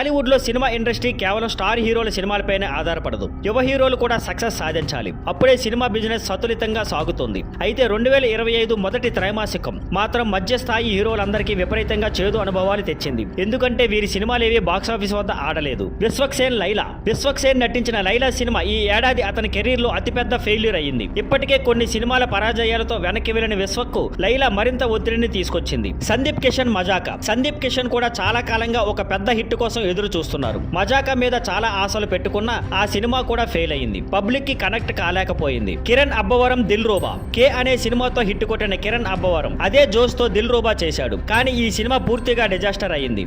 టాలీవుడ్ లో cinema industry కేవలం star హీరోల సినిమాలపైనే ఆధారపడదు. యువ హీరోలు కూడా సక్సెస్ సాధించాలి. అప్పుడే సినిమా బిజినెస్ సతులితంగా సాగుతుంది. అయితే 2025 మొదటి త్రైమాసికం మాత్రం మధ్యస్థాయి హీరోలందరికీ విపరీతంగా చేదు అనుభవాలు తెచ్చింది. ఎందుకంటే వీరి సినిమాలేవి బాక్సాఫీస్ వద్ద ఆడలేదు. విశ్వక్సేన్ నటించిన లైలా సినిమా ఈ ఏడాది అతని కెరీర్ లో అతిపెద్ద ఫెయిల్యూర్ అయ్యింది. ఇప్పటికే కొన్ని సినిమాల పరాజయాలతో వెనక్కి వెళ్లిన విశ్వక్కు లైలా మరింత ఒత్తిడిని తీసుకొచ్చింది. సందీప్ కిషన్ కూడా చాలా కాలంగా ఒక పెద్ద హిట్ కోసం ఎదురు చూస్తున్నారు. మజాకా మీద చాలా ఆశలు పెట్టుకున్నా ఆ సినిమా కూడా ఫెయిల్ అయింది. పబ్లిక్ కి కనెక్ట్ కాలేకపోయింది. కిరణ్ అబ్బవరం దిల్ రూబా కే అనే సినిమాతో హిట్ కొట్టిన కిరణ్ అబ్బవరం అదే జోష్ తో దిల్ రూబా చేశాడు. కానీ ఈ సినిమా పూర్తిగా డిజాస్టర్ అయింది.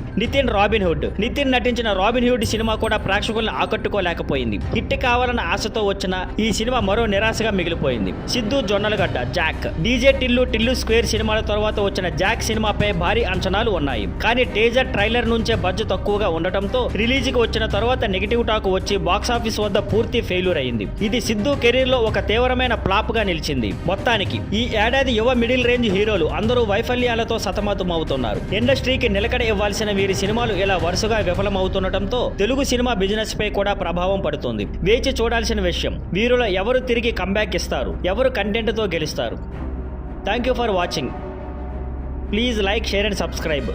నితిన్ నటించిన రాబిన్ హుడ్ సినిమా కూడా ప్రేక్షకులను ఆకట్టుకోలేకపోయింది. హిట్ కావాలన్న ఆశతో వచ్చిన ఈ సినిమా మరో నిరాశగా మిగిలిపోయింది. Siddhu Jonnalagadda Jack, DJ Tillu square సినిమాల తర్వాత వచ్చిన జాక్ సినిమాపై భారీ అంచనాలు ఉన్నాయి. కానీ టీజర్ ట్రైలర్ నుంచే బడ్జెట్ తక్కువగా ఉండటంతో రిలీజ్ కి వచ్చిన తర్వాత నెగిటివ్ టాక్ వచ్చి బాక్సాఫీస్ వద్ద పూర్తి ఫెయిల్యూర్ అయింది. ఇది సిద్ధు కెరీర్ లో ఒక తీవ్రమైన ఫ్లాప్ గా నిలిచింది. మొత్తానికి ఈ ఏడాది యువ మిడిల్ రేంజ్ హీరోలు అందరూ వైఫల్యాలతో సతమతమవుతున్నారు. ఇండస్ట్రీకి నిలకడ ఇవ్వాల్సిన వీరి సినిమాలు ఇలా వరుసగా విఫలమవుతుండటంతో తెలుగు సినిమా బిజినెస్ పై కూడా ప్రభావం పడుతుంది. వేచి చూడాల్సిన విషయం, వీరిలో ఎవరు తిరిగి కంబ్యాక్ ఇస్తారు, ఎవరు కంటెంట్ తో గెలుస్తారు. Thank you for watching. Please like, share and subscribe.